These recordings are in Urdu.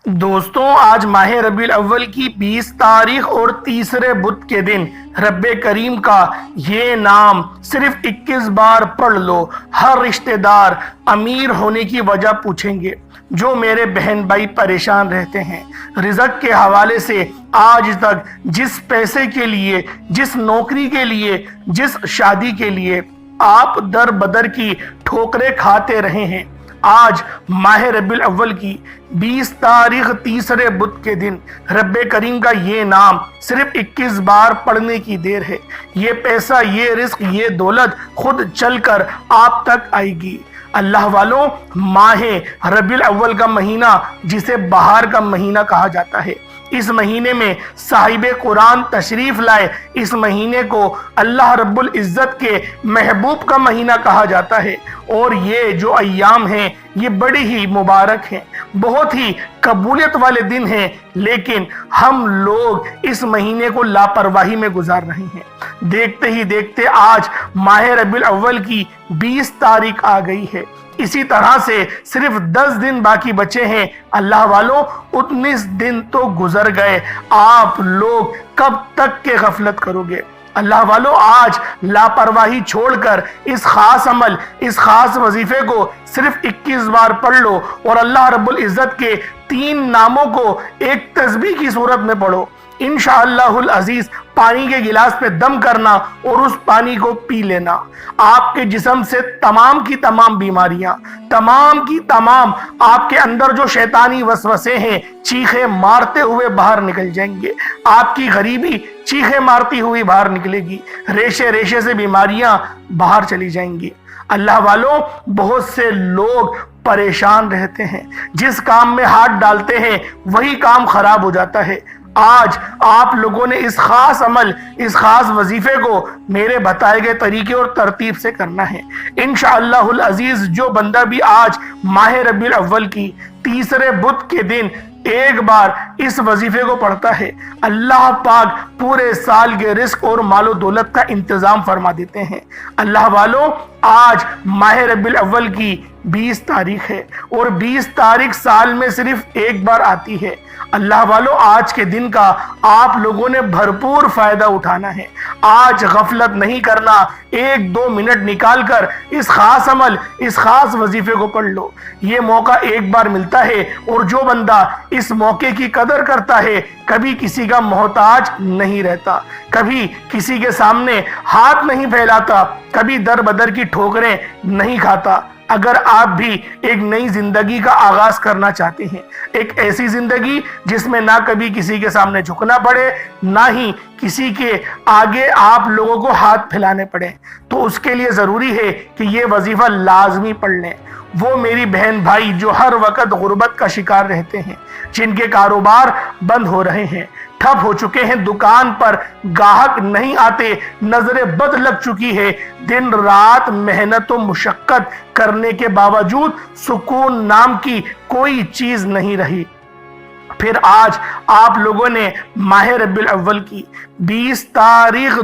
دوستوں، آج ماہ ربیع الاول کی 20 تاریخ اور تیسرے بدھ کے دن رب کریم کا یہ نام صرف 21 بار پڑھ لو۔ ہر رشتہ دار امیر ہونے کی وجہ پوچھیں گے۔ جو میرے بہن بھائی پریشان رہتے ہیں رزق کے حوالے سے، آج تک جس پیسے کے لیے، جس نوکری کے لیے، جس شادی کے لیے آپ در بدر کی ٹھوکریں کھاتے رہے ہیں، آج ماہ ربیع الاول کی 20 تاریخ تیسرے بدھ کے دن رب کریم کا یہ نام صرف 21 بار پڑھنے کی دیر ہے۔ یہ پیسہ، یہ رزق، یہ دولت خود چل کر آپ تک آئے گی۔ اللہ والوں، ماہ ربیع الاول کا مہینہ جسے بہار کا مہینہ کہا جاتا ہے، اس مہینے میں صاحب قرآن تشریف لائے۔ اس مہینے کو اللہ رب العزت کے محبوب کا مہینہ کہا جاتا ہے، اور یہ جو ایام ہیں یہ بڑی ہی مبارک ہیں، بہت ہی قبولیت والے دن ہیں، لیکن ہم لوگ اس مہینے کو لاپرواہی میں گزار رہے ہیں۔ دیکھتے ہی دیکھتے آج ماہ ربیع الاول کی 20 تاریخ آ گئی ہے۔ اسی طرح سے صرف 10 دن باقی بچے ہیں۔ اللہ والوں، 19 دن تو گزر گئے، آپ لوگ کب تک کے غفلت کرو گے؟ اللہ والوں، آج لاپرواہی چھوڑ کر اس خاص عمل، اس خاص وظیفے کو صرف 21 بار پڑھ لو، اور اللہ رب العزت کے 3 ناموں کو ایک تسبیح کی صورت میں پڑھو۔ انشاءاللہ العزیز پانی کے گلاس پہ دم کرنا اور اس پانی کو پی لینا، آپ کے جسم سے تمام کی تمام بیماریاں، تمام کی تمام آپ کے اندر جو شیطانی وسوسے ہیں، چیخیں مارتے ہوئے باہر نکل جائیں گے۔ آپ کی غریبی چیخیں مارتی ہوئی باہر نکلے گی، ریشے ریشے سے بیماریاں باہر چلی جائیں گی۔ اللہ والوں، بہت سے لوگ پریشان رہتے ہیں، جس کام میں ہاتھ ڈالتے ہیں وہی کام خراب ہو جاتا ہے۔ آج آپ لوگوں نے اس خاص عمل، اس خاص وظیفے کو میرے بتائے گئے طریقے اور ترتیب سے کرنا ہے۔ انشاءاللہ العزیز جو بندہ بھی آج ماہ ربیع الاول کی تیسرے بدھ کے دن ایک بار اس وظیفے کو پڑھتا ہے، اللہ پاک پورے سال کے رزق اور مال و دولت کا انتظام فرما دیتے ہیں۔ اللہ والوں، آج ماہ ربیع الاول کی 20 تاریخ ہے، اور 20 تاریخ سال میں صرف ایک بار آتی ہے۔ اللہ والوں، آج کے دن کا آپ لوگوں نے بھرپور فائدہ اٹھانا ہے۔ آج غفلت نہیں کرنا، 1-2 منٹ نکال کر اس خاص عمل، اس خاص وظیفے کو پڑھ لو۔ یہ موقع ایک بار ملتا ہے، اور جو بندہ اس موقع کی قدر کرتا ہے کبھی کسی کا محتاج نہیں رہتا، کبھی کسی کے سامنے ہاتھ نہیں پھیلاتا، کبھی در بدر کی ٹھوکریں نہیں کھاتا۔ اگر آپ بھی ایک نئی زندگی کا آغاز کرنا چاہتے ہیں، ایک ایسی زندگی جس میں نہ کبھی کسی کے سامنے جھکنا پڑے، نہ ہی کسی کے آگے آپ لوگوں کو ہاتھ پھیلانے پڑے، تو اس کے لیے ضروری ہے کہ یہ وظیفہ لازمی پڑھ لیں۔ وہ میری بہن بھائی جو ہر وقت غربت کا شکار رہتے ہیں، جن کے کاروبار بند ہو رہے ہیں، ٹھپ ہو چکے ہیں، دکان پر گاہک نہیں آتے، نظر بد لگ چکی ہے، دن رات محنت و مشقت کرنے کے باوجود سکون نام کی کوئی چیز نہیں رہی، پھر آج آپ لوگوں نے ماہ ربیع الاول کی 20 تاریخ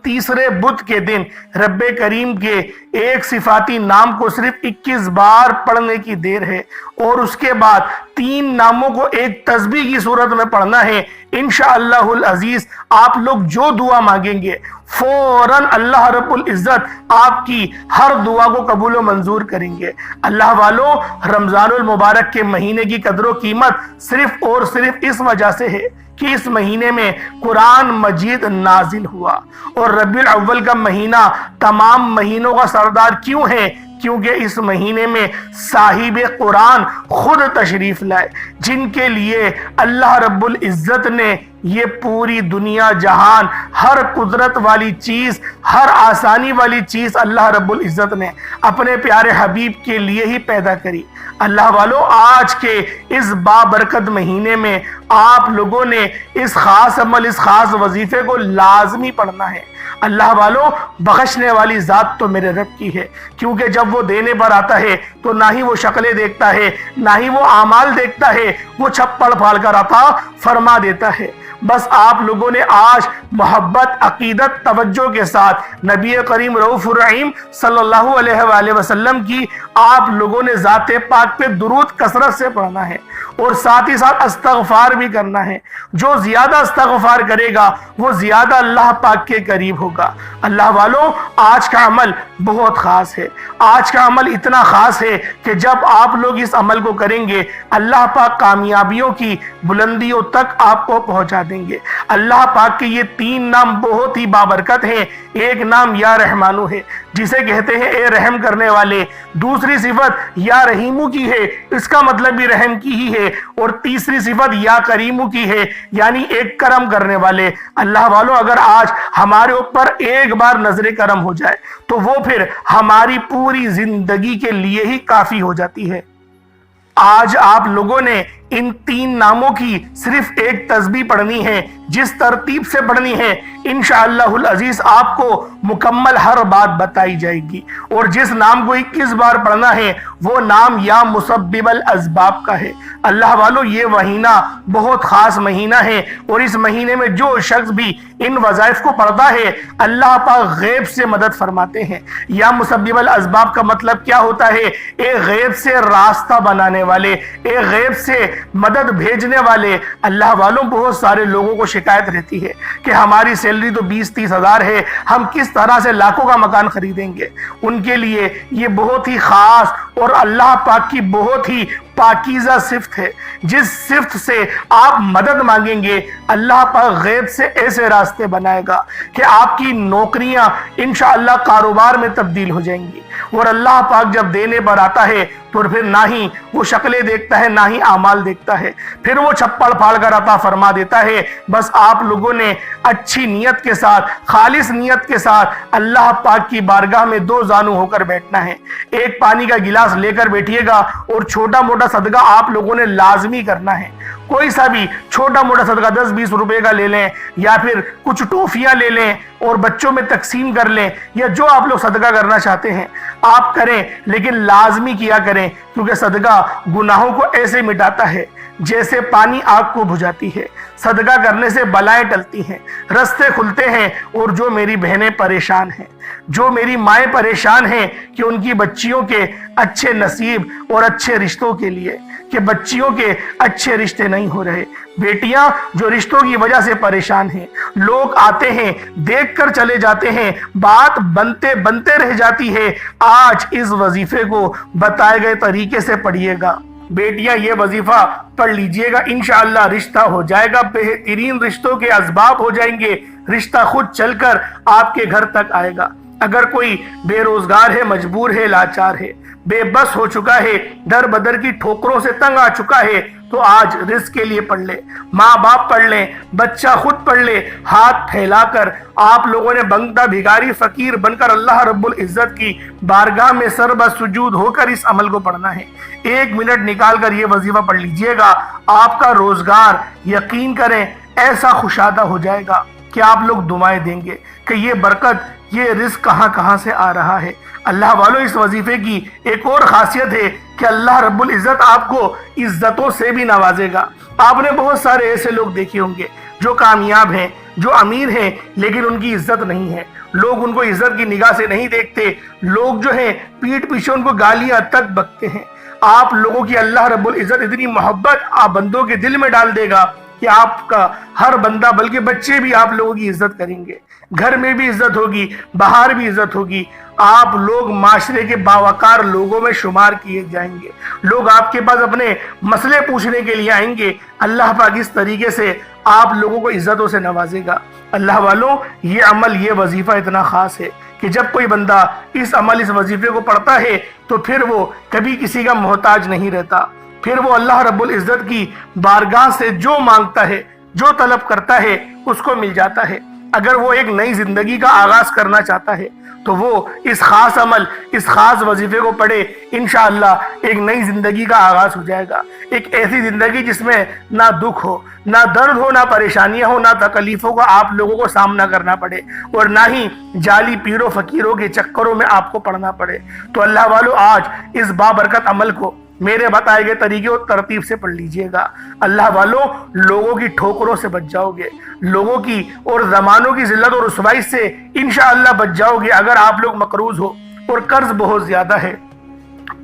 تیسرے بدھ کے دن رب کریم کے ایک صفاتی نام کو صرف 21 بار پڑھنے کی دیر ہے، اور اس کے بعد 3 ناموں کو ایک تسبیح کی صورت میں پڑھنا ہے۔ انشاءاللہ العزیز آپ لوگ جو دعا مانگیں گے فوراً اللہ رب العزت آپ کی ہر دعا کو قبول و منظور کریں گے۔ اللہ والوں، رمضان المبارک کے مہینے کی قدر و قیمت صرف اور صرف اس وجہ سے ہے کہ اس مہینے میں قرآن مجید نازل ہوا، اور ربیع الاول کا مہینہ تمام مہینوں کا سردار کیوں ہے؟ کیونکہ اس مہینے میں صاحب قرآن خود تشریف لائے، جن کے لیے اللہ رب العزت نے یہ پوری دنیا جہان، ہر قدرت والی چیز، ہر آسانی والی چیز اللہ رب العزت نے اپنے پیارے حبیب کے لیے ہی پیدا کری۔ اللہ والوں، آج کے اس بابرکت مہینے میں آپ لوگوں نے اس خاص عمل، اس خاص وظیفے کو لازمی پڑھنا ہے۔ اللہ والوں، بخشنے والی ذات تو میرے رب کی ہے، کیونکہ جب وہ دینے پر آتا ہے تو نہ ہی وہ شکلیں دیکھتا ہے، نہ ہی وہ اعمال دیکھتا ہے، وہ چھپڑ پھاڑ کر عطا فرما دیتا ہے۔ بس آپ لوگوں نے آج محبت، عقیدت، توجہ کے ساتھ نبی کریم رؤوف الرحیم صلی اللہ علیہ وآلہ وسلم کی آپ لوگوں نے ذات پاک پہ درود کثرت سے پڑھنا ہے، اور ساتھ ہی ساتھ استغفار بھی کرنا ہے۔ جو زیادہ استغفار کرے گا وہ زیادہ اللہ پاک کے قریب ہوگا۔ اللہ والوں، آج کا عمل بہت خاص ہے۔ آج کا عمل اتنا خاص ہے کہ جب آپ لوگ اس عمل کو کریں گے اللہ پاک کامیابیوں کی بلندیوں تک آپ کو پہنچا دیں گے۔ اللہ پاک کے یہ 3 نام بہت ہی بابرکت ہیں۔ ایک نام یا رحمانو ہے، جسے کہتے ہیں اے رحم کرنے والے۔ دوسری صفت یا رحیمو کی ہے، اس کا مطلب بھی رحم کی ہی ہے۔ اور تیسری صفت یا کریمو کی ہے، یعنی ایک کرم کرنے والے۔ اللہ والوں، اگر آج ہمارے اوپر ایک بار نظر کرم ہو جائے تو وہ پھر ہماری پوری زندگی کے لیے ہی کافی ہو جاتی ہے۔ آج آپ لوگوں نے ان 3 ناموں کی صرف ایک تسبیح پڑھنی ہے، جس ترتیب سے پڑھنی ہے انشاءاللہ العزیز آپ کو مکمل ہر بات بتائی جائے گی۔ اور جس نام کو 21 بار پڑھنا ہے وہ نام یا مسبب الاسباب کا ہے۔ اللہ والو، یہ مہینہ بہت خاص مہینہ ہے، اور اس مہینے میں جو شخص بھی ان وظائف کو پڑھتا ہے اللہ پاک غیب سے مدد فرماتے ہیں۔ یا مسبب الاسباب کا مطلب کیا ہوتا ہے؟ ایک غیب سے راستہ بنانے والے، ایک غیب سے مدد بھیجنے والے۔ اللہ والوں، بہت سارے لوگوں کو شکایت رہتی ہے کہ ہماری سیلری تو 20-30 ہزار ہے، ہم کس طرح سے لاکھوں کا مکان خریدیں گے؟ ان کے لیے یہ بہت ہی خاص اور اللہ پاک کی بہت ہی پاکیزہ صفت ہے۔ جس صفت سے آپ مدد مانگیں گے اللہ پاک غیب سے ایسے راستے بنائے گا کہ آپ کی نوکریاں انشاءاللہ کاروبار میں تبدیل ہو جائیں گی۔ اور اللہ پاک جب دینے پر آتا ہے تو پھر نہ ہی وہ شکلیں دیکھتا ہے، نہ ہی اعمال دیکھتا ہے، پھر وہ چھپڑ پھاڑ کر عطا فرما دیتا ہے۔ بس آپ لوگوں نے اچھی نیت کے ساتھ، خالص نیت کے ساتھ اللہ پاک کی بارگاہ میں 2 زانو ہو کر بیٹھنا ہے۔ ایک پانی کا گلاس لے کر بیٹھیے گا، اور چھوٹا موٹا صدقہ آپ لوگوں نے لازمی کرنا ہے۔ کوئی سا بھی چھوٹا موٹا صدقہ 10-20 روپے کا لے لیں، یا پھر کچھ ٹوفیاں لے لیں اور بچوں میں تقسیم کر لیں، یا جو آپ لوگ صدقہ کرنا چاہتے ہیں آپ کریں، لیکن لازمی کیا کریں، کیونکہ صدقہ گناہوں کو ایسے مٹاتا ہے جیسے پانی آگ کو بجھاتی ہے۔ صدقہ کرنے سے بلائیں ٹلتی ہیں، رستے کھلتے ہیں۔ اور جو میری بہنیں پریشان ہیں، جو میری مائیں پریشان ہیں کہ ان کی بچیوں کے اچھے نصیب اور اچھے رشتوں کے لیے، کہ بچیوں کے اچھے رشتے نہیں ہو رہے، بیٹیاں جو رشتوں کی وجہ سے پریشان ہیں، لوگ آتے ہیں دیکھ کر چلے جاتے ہیں، بات بنتے بنتے رہ جاتی ہے، آج اس وظیفے کو بتائے گئے طریقے سے پڑھیے گا۔ بیٹیاں یہ وظیفہ پڑھ لیجئے گا، انشاءاللہ رشتہ ہو جائے گا، بہترین رشتوں کے اسباب ہو جائیں گے، رشتہ خود چل کر آپ کے گھر تک آئے گا۔ اگر کوئی بے روزگار ہے، مجبور ہے، لاچار ہے، بے بس ہو چکا ہے، در بدر کی ٹھوکروں سے تنگ آ چکا ہے، تو آج رزق کے لیے پڑھ لے، ماں باپ پڑھ لیں، بچہ خود پڑھ لے، ہاتھ پھیلا کر آپ لوگوں نے بنگتا بھیکاری فقیر بن کر اللہ رب العزت کی بارگاہ میں سر بسجود ہو کر اس عمل کو پڑھنا ہے۔ 1 منٹ نکال کر یہ وظیفہ پڑھ لیجئے گا، آپ کا روزگار یقین کریں ایسا خوشادہ ہو جائے گا کہ آپ لوگ دعائیں دیں گے کہ یہ برکت، یہ رزق کہاں کہاں سے آ رہا ہے۔ اللہ والوں، اس وظیفے کی ایک اور خاصیت ہے کہ اللہ رب العزت آپ کو عزتوں سے بھی نوازے گا۔ آپ نے بہت سارے ایسے لوگ دیکھے ہوں گے جو کامیاب ہیں، جو امیر ہیں، لیکن ان کی عزت نہیں ہے، لوگ ان کو عزت کی نگاہ سے نہیں دیکھتے، لوگ جو ہیں پیٹھ پیچھے ان کو گالیاں تک بکتے ہیں۔ آپ لوگوں کی اللہ رب العزت اتنی محبت آپ بندوں کے دل میں ڈال دے گا کہ آپ کا ہر بندہ، بلکہ بچے بھی آپ لوگوں کی عزت کریں گے، گھر میں بھی عزت ہوگی، باہر بھی عزت ہوگی، آپ لوگ معاشرے کے باوقار لوگوں میں شمار کیے جائیں گے، لوگ آپ کے پاس اپنے مسئلے پوچھنے کے لیے آئیں گے۔ اللہ پاک اس طریقے سے آپ لوگوں کو عزتوں سے نوازے گا۔ اللہ والوں، یہ عمل، یہ وظیفہ اتنا خاص ہے کہ جب کوئی بندہ اس عمل، اس وظیفے کو پڑھتا ہے تو پھر وہ کبھی کسی کا محتاج نہیں رہتا، پھر وہ اللہ رب العزت کی بارگاہ سے جو مانگتا ہے، جو طلب کرتا ہے، اس کو مل جاتا ہے۔ اگر وہ ایک نئی زندگی کا آغاز کرنا چاہتا ہے تو وہ اس خاص عمل، اس خاص وظیفے کو پڑھے، انشاءاللہ ایک نئی زندگی کا آغاز ہو جائے گا۔ ایک ایسی زندگی جس میں نہ دکھ ہو، نہ درد ہو، نہ پریشانیاں ہو، نہ تکلیفوں کا آپ لوگوں کو سامنا کرنا پڑے، اور نہ ہی جعلی پیروں فقیروں کے چکروں میں آپ کو پڑنا پڑے۔ تو اللہ والو، آج اس بابرکت عمل کو میرے بتائے گئے طریقے اور ترتیب سے پڑھ لیجئے گا۔ اللہ والوں، لوگوں کی ٹھوکروں سے بچ جاؤ گے، لوگوں کی اور زمانوں کی ذلت اور رسوائی سے انشاءاللہ بچ جاؤ گے۔ اگر آپ لوگ مقروض ہو اور قرض بہت زیادہ ہے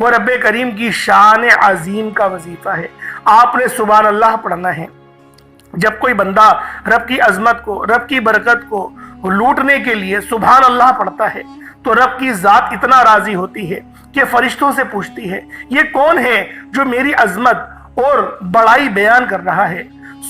وہ رب کریم کی شان عظیم کا وظیفہ ہے۔ آپ نے سبحان اللہ پڑھنا ہے۔ جب کوئی بندہ رب کی عظمت کو، رب کی برکت کو لوٹنے کے لیے سبحان اللہ پڑھتا ہے تو رب کی ذات اتنا راضی ہوتی ہے کہ فرشتوں سے پوچھتی ہے یہ کون ہے جو میری عظمت اور بڑائی بیان کر رہا ہے،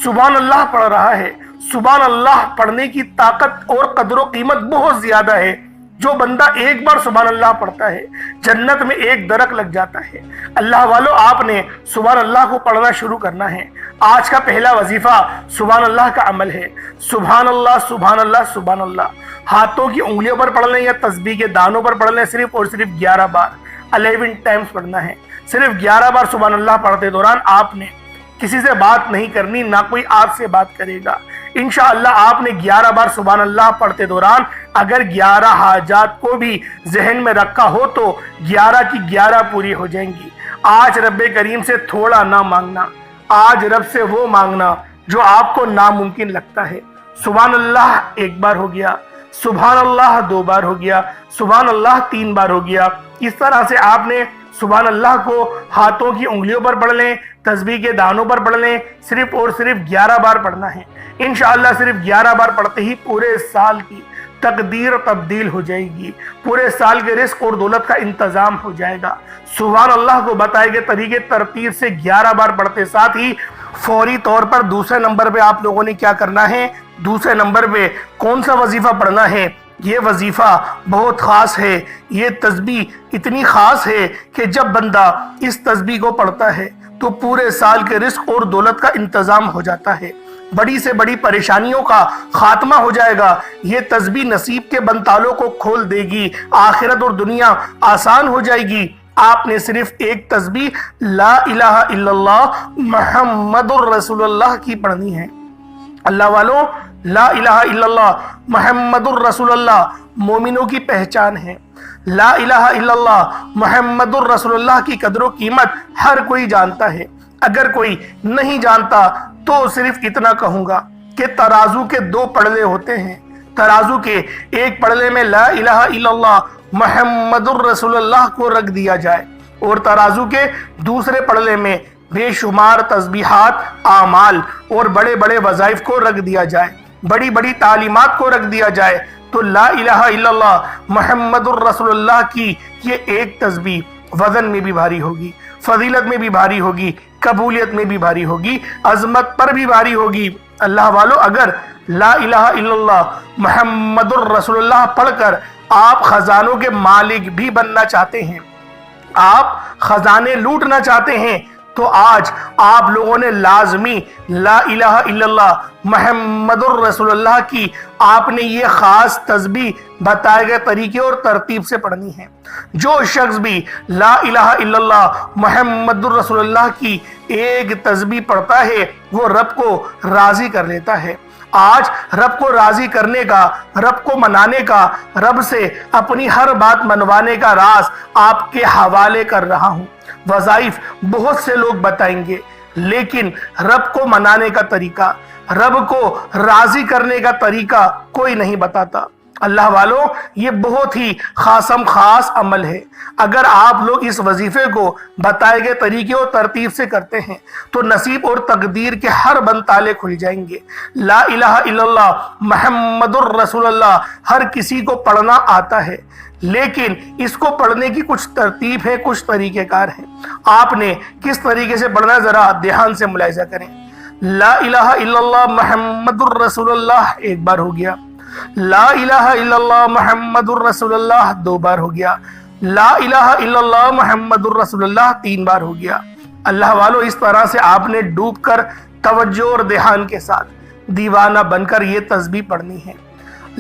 سبحان اللہ پڑھ رہا ہے۔ سبحان اللہ پڑھنے کی طاقت اور قدر و قیمت بہت زیادہ ہے۔ جو بندہ ایک بار سبحان اللہ پڑھتا ہے جنت میں ایک درخت لگ جاتا ہے۔ اللہ والو، آپ نے سبحان اللہ کو پڑھنا شروع کرنا ہے۔ آج کا پہلا وظیفہ سبحان اللہ کا عمل ہے۔ سبحان اللہ سبحان اللہ سبحان اللہ، ہاتھوں کی انگلیوں پر پڑھ لیں یا تسبیح کے دانوں پر پڑھ لیں، صرف اور صرف 11 بار 11 ٹائمز پڑھنا ہے۔ صرف 11 بار سبحان اللہ پڑھتے دوران آپ نے کسی سے بات نہیں کرنی، نہ کوئی آپ سے بات کرے گا۔ انشاءاللہ آپ نے 11 بار سبحان اللہ پڑھتے دوران اگر 11 حاجات کو بھی ذہن میں رکھا ہو تو 11 کی 11 پوری ہو جائیں گی۔ آج رب کریم سے تھوڑا نہ مانگنا، آج رب سے وہ مانگنا جو آپ کو ناممکن لگتا ہے۔ سبحان اللہ 1 بار ہو گیا، سبحان اللہ 2 بار ہو گیا، سبحان اللہ 3 بار ہو گیا۔ اس طرح سے آپ نے سبحان اللہ کو ہاتھوں کی انگلیوں پر پڑھ لیں، تسبیح کے دانوں پر پڑھ لیں، صرف اور صرف 11 بار پڑھنا ہے۔ انشاءاللہ صرف 11 بار پڑھتے ہی پورے سال کی تقدیر تبدیل ہو جائے گی، پورے سال کے رزق اور دولت کا انتظام ہو جائے گا۔ سبحان اللہ کو بتائے گئے طریقے ترتیب سے 11 بار پڑھتے ساتھ ہی فوری طور پر دوسرے نمبر پہ آپ لوگوں نے کیا کرنا ہے، دوسرے نمبر پہ کون سا وظیفہ پڑھنا ہے۔ یہ وظیفہ بہت خاص ہے، یہ تسبیح اتنی خاص ہے کہ جب بندہ اس تسبیح کو پڑھتا ہے تو پورے سال کے رزق اور دولت کا انتظام ہو جاتا ہے، بڑی سے بڑی پریشانیوں کا خاتمہ ہو جائے گا۔ یہ تسبیح نصیب کے بندتالوں کو کھول دے گی، آخرت اور دنیا آسان ہو جائے گی۔ آپ نے صرف ایک تسبیح لا الہ الا اللہ محمد الرسول اللہ کی پڑھنی ہے۔ اللہ والوں، لا الہ الا اللہ محمد الرسول اللہ مومنوں کی پہچان ہے۔ لا الہ الا اللہ محمد الرسول اللہ کی قدر و قیمت ہر کوئی جانتا ہے۔ اگر کوئی نہیں جانتا تو صرف اتنا کہوں گا کہ ترازو کے 2 پڑلے ہوتے ہیں۔ ترازو کے ایک پڑلے میں لا الہ الا اللہ محمد الرسول اللہ کو رکھ دیا جائے اور ترازو کے دوسرے پڑلے میں بے شمار تسبیحات، اعمال اور بڑے بڑے وظائف کو رکھ دیا جائے، بڑی بڑی تعلیمات کو رکھ دیا جائے، تو لا الہ الا اللہ محمد الرسول اللہ کی یہ ایک تسبیح وزن میں بھی بھاری ہوگی، فضیلت میں بھی بھاری ہوگی، قبولیت میں بھی بھاری ہوگی، عظمت پر بھی بھاری ہوگی۔ اللہ والو، اگر لا الہ الا اللہ محمد الرسول اللہ پڑھ کر آپ خزانوں کے مالک بھی بننا چاہتے ہیں، آپ خزانے لوٹنا چاہتے ہیں، تو آج آپ لوگوں نے لازمی لا الہ الا اللہ محمد الرسول اللہ کی آپ نے یہ خاص تسبیح بتائے گئے طریقے اور ترتیب سے پڑھنی ہے۔ جو شخص بھی لا الہ الا اللہ محمد الرسول اللہ کی ایک تسبیح پڑھتا ہے وہ رب کو راضی کر لیتا ہے۔ آج رب کو راضی کرنے کا، رب کو منانے کا، رب سے اپنی ہر بات منوانے کا راز آپ کے حوالے کر رہا ہوں۔ وظائف بہت سے لوگ بتائیں گے، لیکن رب کو منانے کا طریقہ، رب کو راضی کرنے کا طریقہ کوئی نہیں بتاتا۔ اللہ والوں، یہ بہت ہی خاص عمل ہے۔ اگر آپ لوگ اس وظیفے کو بتائے گئے طریقے اور ترتیب سے کرتے ہیں تو نصیب اور تقدیر کے ہر بند تالے کھل جائیں گے۔ لا الہ الا اللہ محمد الرسول اللہ ہر کسی کو پڑھنا آتا ہے، لیکن اس کو پڑھنے کی کچھ ترتیب ہے، کچھ طریقہ کار ہیں۔ آپ نے کس طریقے سے پڑھنا ہے ذرا دھیان سے ملاحظہ کریں۔ لا الہ الا اللہ محمد الرسول اللہ 1 بار ہو گیا، لا الہ الا اللہ محمد الرسول اللہ 2 بار ہو گیا، لا الہ الا اللہ محمد الرسول اللہ 3 بار ہو گیا۔ اللہ والو، اس طرح سے آپ نے ڈوب کر توجہ اور دھیان کے ساتھ دیوانہ بن کر یہ تسبیح پڑھنی ہے۔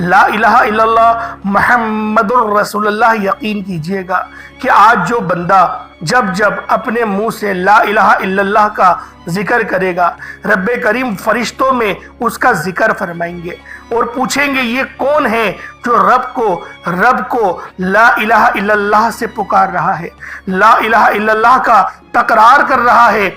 لا الہ الا اللہ محمد الرسول اللہ، یقین کیجئے گا کہ آج جو بندہ جب اپنے منہ سے لا الہ الا اللہ کا ذکر کرے گا، رب کریم فرشتوں میں اس کا ذکر فرمائیں گے اور پوچھیں گے یہ کون ہے جو رب کو لا الہ الا اللہ سے پکار رہا ہے، لا الہ الا اللہ کا تکرار کر رہا ہے۔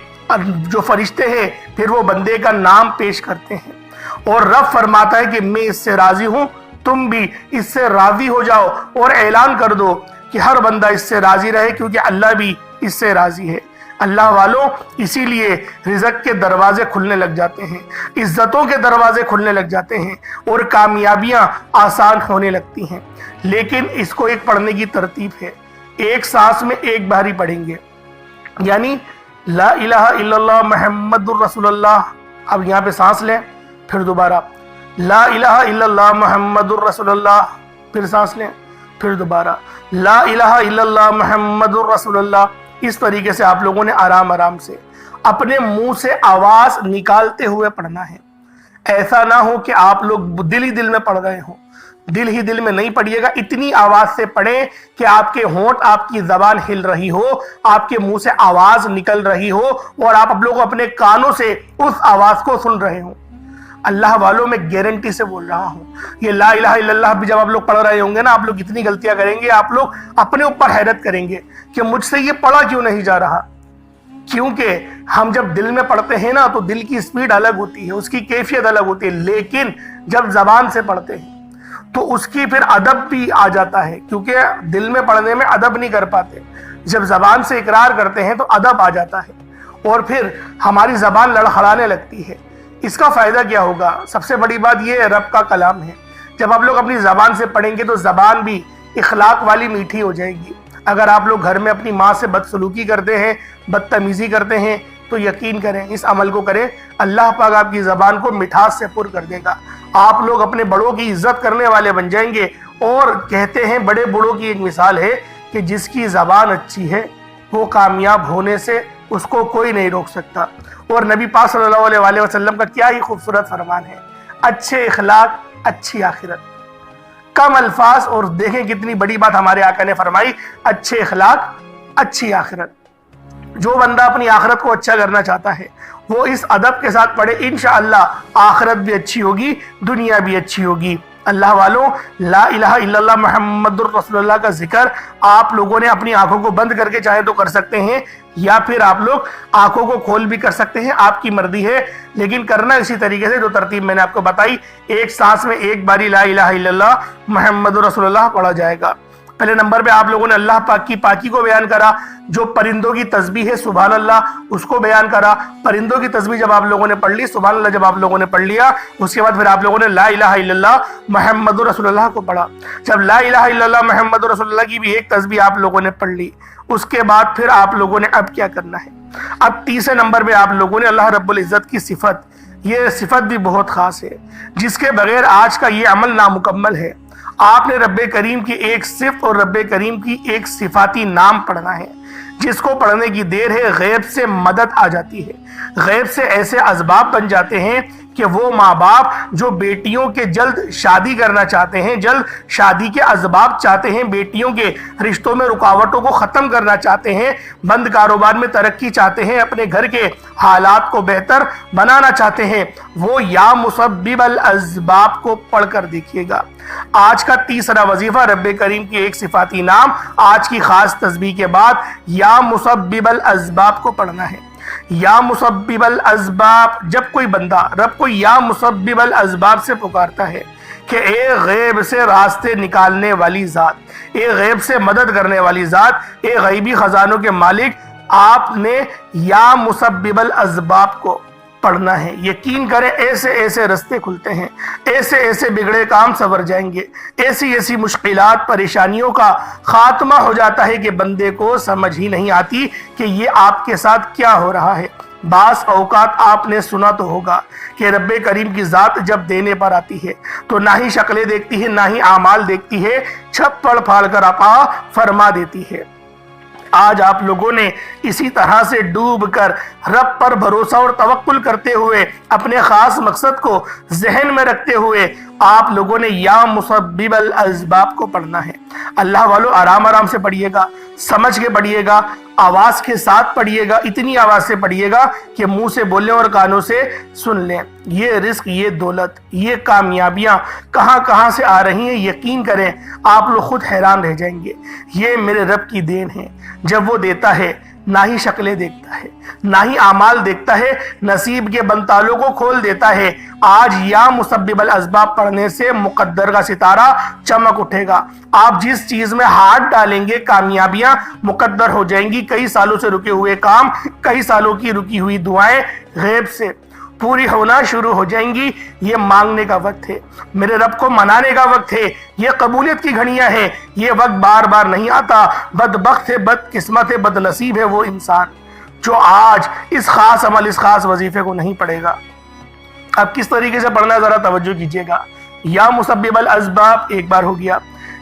جو فرشتے ہیں پھر وہ بندے کا نام پیش کرتے ہیں اور رب فرماتا ہے کہ میں اس سے راضی ہوں، تم بھی اس سے راضی ہو جاؤ اور اعلان کر دو کہ ہر بندہ اس سے راضی رہے، کیونکہ اللہ بھی اس سے راضی ہے۔ اللہ والوں، اسی لیے رزق کے دروازے کھلنے لگ جاتے ہیں، عزتوں کے دروازے کھلنے لگ جاتے ہیں اور کامیابیاں آسان ہونے لگتی ہیں۔ لیکن اس کو ایک پڑھنے کی ترتیب ہے، ایک سانس میں ایک بار ہی پڑھیں گے، یعنی لا الہ الا اللہ محمد الرسول اللہ، اب یہاں پہ سانس لیں، پھر دوبارہ لا الہ الا اللہ محمد الرسول اللہ، پھر سانس لیں، پھر دوبارہ لا الہ الا اللہ محمد الرسول اللہ۔ اس طریقے سے آپ لوگوں نے آرام آرام سے اپنے منہ سے آواز نکالتے ہوئے پڑھنا ہے۔ ایسا نہ ہو کہ آپ لوگ دل ہی دل میں پڑھ رہے ہوں، دل ہی دل میں نہیں پڑھیے گا، اتنی آواز سے پڑھیں کہ آپ کے ہونٹ، آپ کی زبان ہل رہی ہو، آپ کے منہ سے آواز نکل رہی ہو اور آپ لوگ اپنے کانوں سے اس آواز کو سن رہے ہوں۔ اللہ والوں، میں گارنٹی سے بول رہا ہوں، یہ لا الہ الا اللہ بھی جب آپ لوگ پڑھ رہے ہوں گے نا، آپ لوگ اتنی غلطیاں کریں گے، آپ لوگ اپنے اوپر حیرت کریں گے کہ مجھ سے یہ پڑھا کیوں نہیں جا رہا۔ کیونکہ ہم جب دل میں پڑھتے ہیں نا تو دل کی سپیڈ الگ ہوتی ہے، اس کی کیفیت الگ ہوتی ہے، لیکن جب زبان سے پڑھتے ہیں تو اس کی پھر ادب بھی آ جاتا ہے، کیونکہ دل میں پڑھنے میں ادب نہیں کر پاتے، جب زبان سے اقرار کرتے ہیں تو ادب آ جاتا ہے اور پھر ہماری زبان لڑکھڑانے لگتی ہے۔ اس کا فائدہ کیا ہوگا؟ سب سے بڑی بات یہ رب کا کلام ہے، جب آپ لوگ اپنی زبان سے پڑھیں گے تو زبان بھی اخلاق والی میٹھی ہو جائے گی۔ اگر آپ لوگ گھر میں اپنی ماں سے بدسلوکی کرتے ہیں، بدتمیزی کرتے ہیں، تو یقین کریں، اس عمل کو کریں، اللہ پاک آپ کی زبان کو مٹھاس سے پر کر دے گا۔ آپ لوگ اپنے بڑوں کی عزت کرنے والے بن جائیں گے، اور کہتے ہیں بڑے بڑوں کی ایک مثال ہے کہ جس کی زبان اچھی ہے وہ کامیاب ہونے سے اس کو کوئی نہیں روک سکتا۔ اور نبی پاک صلی اللہ علیہ وسلم کا کیا ہی خوبصورت فرمان ہے، اچھے اخلاق اچھی آخرت، کم الفاظ، اور دیکھیں کتنی بڑی بات ہمارے آقا نے فرمائی، اچھے اخلاق اچھی آخرت۔ جو بندہ اپنی آخرت کو اچھا کرنا چاہتا ہے وہ اس ادب کے ساتھ پڑھے، انشاءاللہ آخرت بھی اچھی ہوگی، دنیا بھی اچھی ہوگی۔ اللہ والوں، لا الہ الا اللہ محمد الرسول اللہ کا ذکر آپ لوگوں نے اپنی آنکھوں کو بند کر کے چاہے تو کر سکتے ہیں، یا پھر آپ لوگ آنکھوں کو کھول بھی کر سکتے ہیں، آپ کی مرضی ہے، لیکن کرنا اسی طریقے سے جو ترتیب میں نے آپ کو بتائی، ایک سانس میں ایک باری لا الہ الا اللہ محمد رسول اللہ پڑھا جائے گا۔ پہلے نمبر پہ آپ لوگوں نے اللہ پاک کی پاکی کو بیان کرا، جو پرندوں کی تسبیح ہے سبحان اللہ اس کو بیان کرا۔ پرندوں کی تسبیح جب آپ لوگوں نے پڑھ لی، سبحان اللہ جب آپ لوگوں نے پڑھ لیا، اس کے بعد پھر آپ لوگوں نے لا الہ الا اللہ محمد رسول اللہ کو پڑھا۔ جب لا الہ الا اللہ محمد رسول اللہ کی بھی ایک تسبیح آپ لوگوں نے پڑھ لی، اس کے بعد پھر آپ لوگوں نے اب کیا کرنا ہے؟ اب تیسرے نمبر پہ آپ لوگوں نے اللہ رب العزت کی صفت، یہ صفت بھی بہت خاص ہے جس کے بغیر آج کا یہ عمل نامکمل ہے۔ آپ نے رب کریم کی ایک صفت اور رب کریم کی ایک صفاتی نام پڑھنا ہے، جس کو پڑھنے کی دیر ہے غیب سے مدد آ جاتی ہے، غیب سے ایسے اسباب بن جاتے ہیں کہ وہ ماں باپ جو بیٹیوں کے جلد شادی کرنا چاہتے ہیں، جلد شادی کے اسباب چاہتے ہیں، بیٹیوں کے رشتوں میں رکاوٹوں کو ختم کرنا چاہتے ہیں، بند کاروبار میں ترقی چاہتے ہیں، اپنے گھر کے حالات کو بہتر بنانا چاہتے ہیں، وہ یا مسبب الاسباب کو پڑھ کر دیکھیے گا۔ آج کا تیسرا وظیفہ رب کریم کی ایک صفاتی نام، آج کی خاص تسبیح کے بعد یا مسبب الاسباب کو پڑھنا ہے۔ یا مسبب الاسباب، جب کوئی بندہ رب کو یا مسبب الاسباب سے پکارتا ہے کہ اے غیب سے راستے نکالنے والی ذات، اے غیب سے مدد کرنے والی ذات، اے غیبی خزانوں کے مالک، آپ نے یا مسبب الاسباب کو پڑھنا ہے۔ یقین کریں ایسے ایسے رستے کھلتے ہیں، ایسے ایسے بگڑے کام سنور جائیں گے، ایسی ایسی مشکلات پریشانیوں کا خاتمہ ہو جاتا ہے کہ بندے کو سمجھ ہی نہیں آتی کہ یہ آپ کے ساتھ کیا ہو رہا ہے۔ بعض اوقات آپ نے سنا تو ہوگا کہ رب کریم کی ذات جب دینے پر آتی ہے تو نہ ہی شکلیں دیکھتی ہے نہ ہی اعمال دیکھتی ہے، چھپڑ پھاڑ کر عطا فرما دیتی ہے۔ آج آپ لوگوں نے اسی طرح سے ڈوب کر رب پر بھروسہ اور توکل کرتے ہوئے اپنے خاص مقصد کو ذہن میں رکھتے ہوئے آپ لوگوں نے یا مسبب الاسباب کو پڑھنا ہے۔ اللہ والو، آرام آرام سے پڑھیے گا، سمجھ کے پڑھیے گا، آواز کے ساتھ پڑھیے گا، اتنی آواز سے پڑھیے گا کہ منہ سے بولیں اور کانوں سے سن لیں۔ یہ رزق، یہ دولت، یہ کامیابیاں کہاں کہاں سے آ رہی ہیں، یقین کریں آپ لوگ خود حیران رہ جائیں گے۔ یہ میرے رب کی دین ہے، جب وہ دیتا ہے نہ ہی شکلیں دیکھتا ہے، نہ ہی اعمال دیکھتا ہے، نصیب کے بنتالوں کو کھول دیتا ہے۔ آج یا مسبب الاسباب پڑھنے سے مقدر کا ستارہ چمک اٹھے گا۔ آپ جس چیز میں ہاتھ ڈالیں گے کامیابیاں مقدر ہو جائیں گی۔ کئی سالوں سے رکے ہوئے کام، کئی سالوں کی رکی ہوئی دعائیں غیب سے پوری ہونا شروع ہو جائیں گی۔ یہ مانگنے کا وقت ہے، میرے رب کو منانے کا وقت ہے، یہ قبولیت کی گھڑیاں ہیں۔ یہ وقت بار بار نہیں آتا۔ بدبخت ہے، بد قسمت ہے، بد نصیب ہے وہ انسان جو آج اس خاص عمل، اس خاص وظیفے کو نہیں پڑھے گا۔ اب کس طریقے سے پڑھنا ہے ذرا توجہ کیجئے گا۔ یا مسبب الاسباب ایک بار ہو گیا،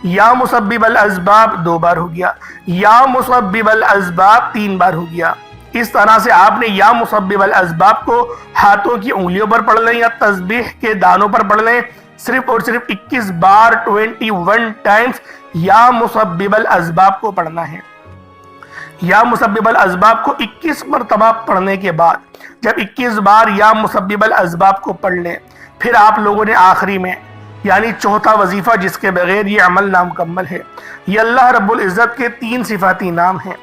یا مسبب الاسباب دو بار ہو گیا، یا مسبب الاسباب تین بار ہو گیا۔ اس طرح سے آپ نے یا مسبب الاسباب کو ہاتھوں کی انگلیوں پر پڑھ لیں یا تسبیح کے دانوں پر پڑھ لیں۔ صرف اور صرف 21 بار 21 ٹائمز یا مسبب الاسباب کو پڑھنا ہے۔ یا مسبب الاسباب کو 21 مرتبہ پڑھنے کے بعد جب 21 بار یا مسبب الاسباب کو پڑھ لیں، پھر آپ لوگوں نے آخری میں یعنی چوتھا وظیفہ جس کے بغیر یہ عمل نامکمل ہے۔ یہ اللہ رب العزت کے 3 صفاتی نام ہیں۔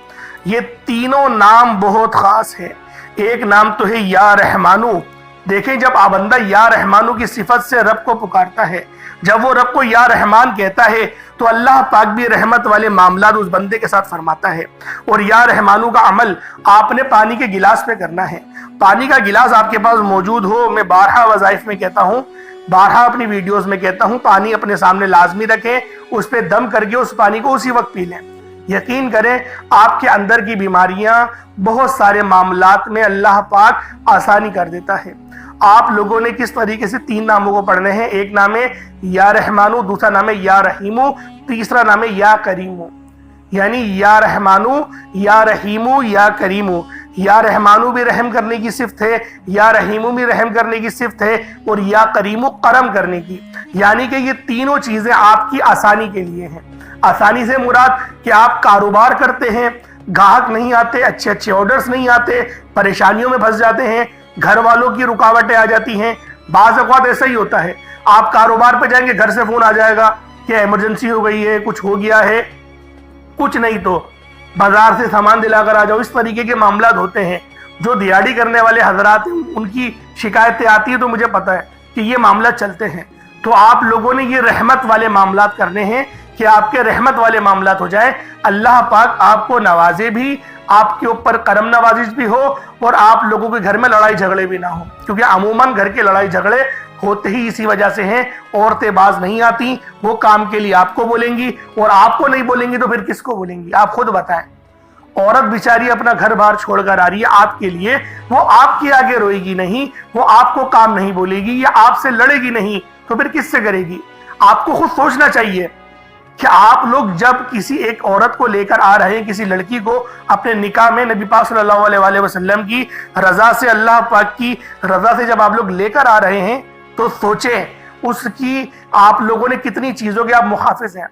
یہ تینوں نام بہت خاص ہے۔ ایک نام تو ہے یا رحمانو۔ دیکھیں جب بندہ یا رحمانو کی صفت سے رب کو پکارتا ہے، جب وہ رب کو یا رحمان کہتا ہے تو اللہ پاک بھی رحمت والے معاملات اس بندے کے ساتھ فرماتا ہے۔ اور یا رحمانو کا عمل آپ نے پانی کے گلاس پہ کرنا ہے۔ پانی کا گلاس آپ کے پاس موجود ہو، میں بارہا وظائف میں کہتا ہوں، بارہا اپنی ویڈیوز میں کہتا ہوں، پانی اپنے سامنے لازمی رکھیں، اس پہ دم کر کے اس پانی کو اسی وقت پی لیں۔ یقین کریں آپ کے اندر کی بیماریاں، بہت سارے معاملات میں اللہ پاک آسانی کر دیتا ہے۔ آپ لوگوں نے کس طریقے سے 3 ناموں کو پڑھنے ہیں۔ ایک نام ہے یا رحمانو، دوسرا نام ہے یا رحیمو، تیسرا نام ہے یا کریمو۔ یعنی یا رحمانو، یا رحیمو، یا کریمو۔ یا رحمانو بھی رحم کرنے کی صفت ہے، یا رحیمو بھی رحم کرنے کی صفت ہے، اور یا کریمو کرم کرنے کی۔ یعنی کہ یہ تینوں چیزیں آپ کی آسانی کے لیے ہیں۔ آسانی سے مراد کہ آپ کاروبار کرتے ہیں، گاہک نہیں آتے، اچھے اچھے آرڈرز نہیں آتے، پریشانیوں میں پھنس جاتے ہیں، گھر والوں کی رکاوٹیں آ جاتی ہیں۔ بعض اوقات ایسا ہی ہوتا ہے، آپ کاروبار پہ جائیں گے، گھر سے فون آ جائے گا کہ ایمرجنسی ہو گئی ہے، کچھ ہو گیا ہے، کچھ نہیں تو بازار سے سامان دلا کر آ جاؤ۔ اس طریقے کے معاملات ہوتے ہیں۔ جو دیہڑی کرنے والے حضرات ہیں ان کی شکایتیں آتی ہیں تو مجھے پتا ہے کہ یہ معاملات چلتے ہیں۔ تو آپ لوگوں نے یہ رحمت والے معاملات کرنے ہیں کہ آپ کے رحمت والے معاملات ہو جائیں، اللہ پاک آپ کو نوازے بھی، آپ کے اوپر کرم نوازش بھی ہو، اور آپ لوگوں کے گھر میں لڑائی جھگڑے بھی نہ ہوں۔ کیونکہ عموماً گھر کے لڑائی جھگڑے ہوتے ہی اسی وجہ سے ہیں، عورتیں باز نہیں آتی، وہ کام کے لیے آپ کو بولیں گی، اور آپ کو نہیں بولیں گی تو پھر کس کو بولیں گی؟ آپ خود بتائیں۔ عورت بیچاری اپنا گھر بار چھوڑ کر آ رہی ہے آپ کے لیے، وہ آپ کے آگے روئے گی نہیں، وہ آپ کو کام نہیں بولے گی، یا آپ سے لڑے گی نہیں، تو پھر کس سے کرے گی؟ آپ کو خود سوچنا چاہیے کہ آپ لوگ جب کسی ایک عورت کو لے کر آ رہے ہیں، کسی لڑکی کو اپنے نکاح میں نبی پاک صلی اللہ علیہ وآلہ وسلم کی رضا سے، اللہ پاک کی رضا سے جب آپ لوگ لے کر آ رہے ہیں تو سوچیں اس کی آپ لوگوں نے کتنی چیزوں کے آپ محافظ ہیں۔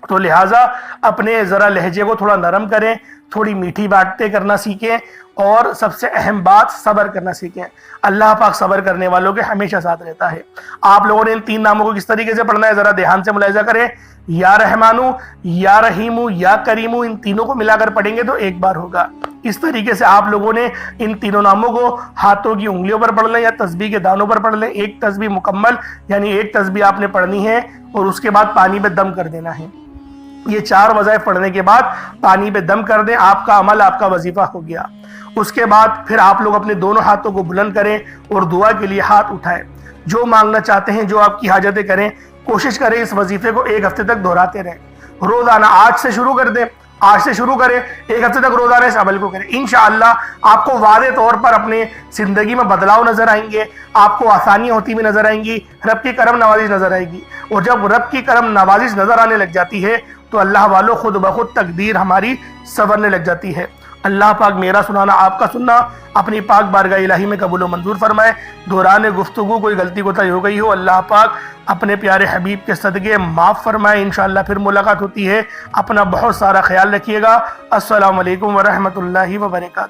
تو لہٰذا اپنے ذرا لہجے کو تھوڑا نرم کریں، تھوڑی میٹھی باتیں کرنا سیکھیں، اور سب سے اہم بات صبر کرنا سیکھیں۔ اللہ پاک صبر کرنے والوں کے ہمیشہ ساتھ رہتا ہے۔ آپ لوگوں نے ان 3 ناموں کو کس طریقے سے پڑھنا ہے ذرا دھیان سے ملاحظہ کریں۔ یا رحمانو، یا رحیمو، یا کریمو، ان تینوں کو ملا کر پڑھیں گے تو ایک بار ہوگا۔ اس طریقے سے آپ لوگوں نے ان تینوں ناموں کو ہاتھوں کی انگلیوں پر پڑھ لیں یا تسبیح کے دانوں پر پڑھ لیں۔ ایک تسبیح مکمل یعنی ایک تسبیح آپ نے پڑھنی ہے اور اس کے بعد پانی میں دم کر دینا ہے۔ یہ 4 وظائف پڑھنے کے بعد پانی پہ دم کر دیں، آپ کا عمل، آپ کا وظیفہ ہو گیا۔ اس کے بعد پھر آپ لوگ اپنے دونوں ہاتھوں کو بلند کریں اور دعا کے لیے ہاتھ اٹھائیں۔ جو مانگنا چاہتے ہیں، جو آپ کی حاجتیں کریں، کوشش کریں اس وظیفے کو 1 ہفتے تک دہراتے رہیں۔ روزانہ آج سے شروع کر دیں، آج سے شروع کریں، 1 ہفتے تک روزانہ اس عمل کو کریں۔ انشاءاللہ آپ کو واضح طور پر اپنے زندگی میں بدلاؤ نظر آئیں گے، آپ کو آسانیاں ہوتی بھی نظر آئیں گی، رب کی کرم نوازش نظر آئے گی۔ اور جب رب کی کرم نوازش نظر آنے لگ جاتی ہے تو اللہ والوں خود بخود تقدیر ہماری سنورنے لگ جاتی ہے۔ اللہ پاک میرا سنانا، آپ کا سننا اپنی پاک بارگاہ الہی میں قبول و منظور فرمائے۔ دوران گفتگو کوئی غلطی کوتاہی ہو گئی ہو، اللہ پاک اپنے پیارے حبیب کے صدقے معاف فرمائے۔ انشاءاللہ پھر ملاقات ہوتی ہے۔ اپنا بہت سارا خیال رکھیے گا۔ السلام علیکم ورحمۃ اللہ وبرکاتہ۔